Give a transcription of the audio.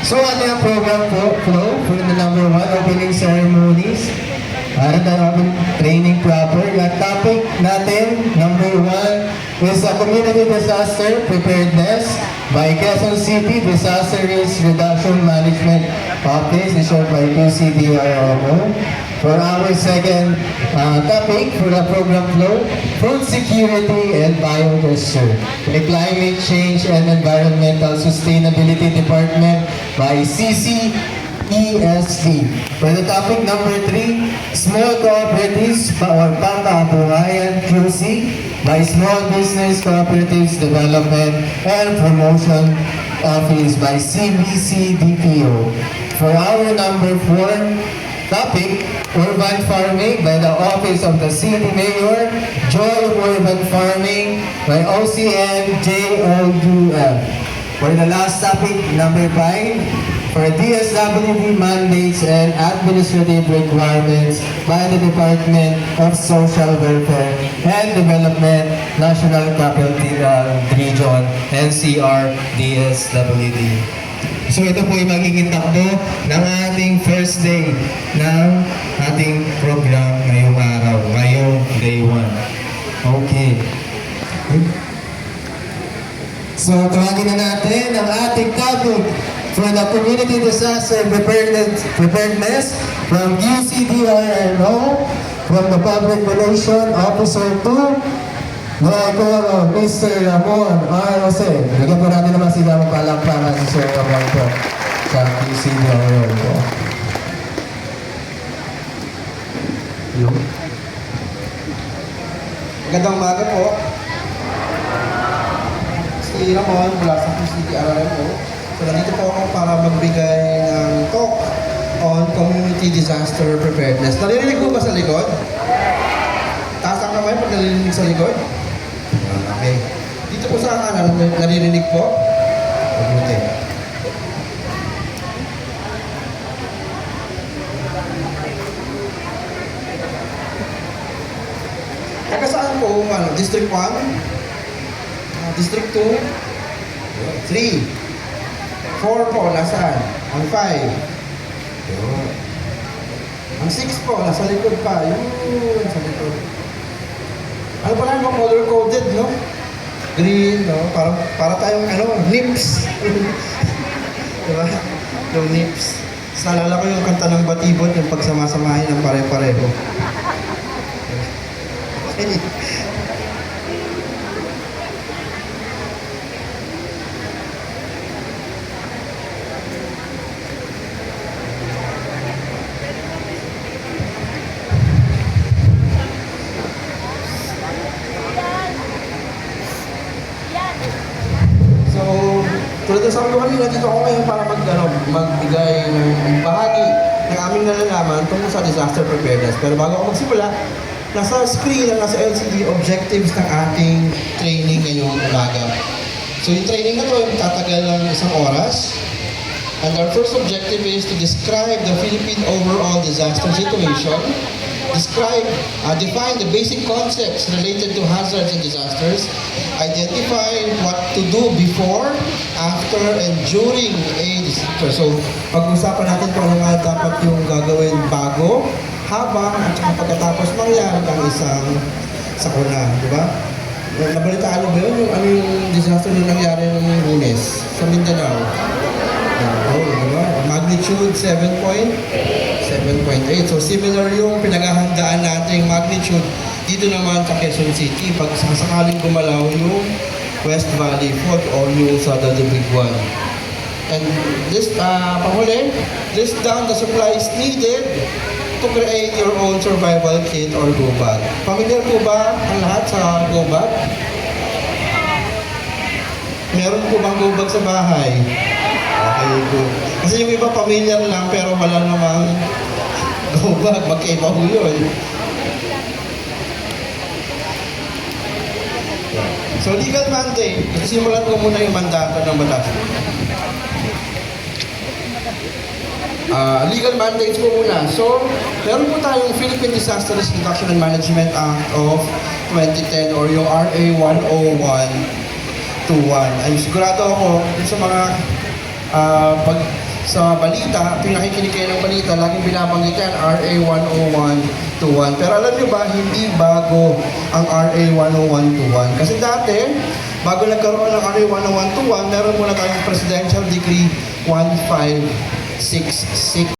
So ating ang program flow for the number 1 opening ceremonies. At ang training proper. Yung topic natin, number 1, is a community disaster preparedness by Quezon City Disaster Risk Reduction Management Office, is short by QCDRMO. For our second topic for the program flow, food security and biodiversity, the Climate Change and Environmental Sustainability Department by CCESD. For the topic number 3, small cooperatives or Pangkabuhayan QC by Small Business Cooperatives Development and Promotion Office by CBCDPO. For our number 4 topic, urban farming by the Office of the City Mayor, Joy of Urban Farming by OCN JOUF. For the last topic, number 5, for DSWD mandates and administrative requirements by the Department of Social Welfare and Development, National Capital Region, NCR, DSWD. So ito po yung magiging takbo ng ating first day ng ating program ngayong araw, ngayong day 1. Okay. So tawagin na natin ang ating topic for the Community Disaster Preparedness from QCDRMO, from the Public Relations Officer to Mr. Ramon R. Jose. Bigyan po natin naman sila magpalakpakan si Sir Ramon po sa QCDRMO po. Magandang umaga po. Si Ramon mula sa QCDRMO. So nandito po ako para magbigay ng talk on community disaster preparedness. Naririnig po ba sa likod? Taas ang kamay pag naririnig sa likod? Okay. Dito po sa kanan, naririnig po? Mabuti. Taga saan po? District 1? District 2? 3? 4 po, nasaan? Ang 5? Ang 6 po, nasa likod pa. Yun, sa likod. Ano pala yung color-coded, no? Green, no? Para tayong, nips. Diba? Yung nips. Naalala ko yung kanta ng Batibot, yung pagsamasamahin ng pare-pareho. Okay. Tulad ng sabi ko kanina, dito ako ngayon para magbigay ng bahagi ng aming nalalaman tungkol sa disaster preparedness. Pero bago ako magsimula, nasa screen at nasa LCD objectives ng ating training ngayong umaga. So yung training na to, tatagal ng 1 oras. And our first objective is to describe the Philippine overall disaster situation, define the basic concepts related to hazards and disasters, identify what to do before, after, and during a disaster. So, pag-usapan natin kung ano nga dapat yung gagawin bago, habang, at saka pagkatapos mangyari ang isang sakuna, di ba? Nabalitaan mo ba yun? Yung disaster na nangyari ng Lunes sa Mindanao? Diba? Magnitude 7.8. So similar yung pinaghahandaan nating magnitude dito naman sa Quezon City pag sasakaling gumalaw yung West Valley Fault o yung sa The Big One. And this, panghuli, list down the supplies needed to create your own survival kit or go bag. Familiar po ba ang lahat sa go bag? Meron po bang go bag sa bahay? Okay, good. Kasi yung iba familiar lang pero wala namang go bag, magkaiba ho yun. So legal mandate, simulan ko muna yung mandato ng batas. Legal mandates po muna. So, meron po tayong Philippine Disaster Risk Reduction and Management Act of 2010 or yung RA 10121. Ay sigurado ako sa mga sa balita, pinakikinig kayo ng balita, laging binabanggit yan, RA 10121. Pero alam nyo ba, hindi bago ang RA 10121. Kasi dati, bago nagkaroon ng RA 10121, meron muna tayong Presidential Decree 1566.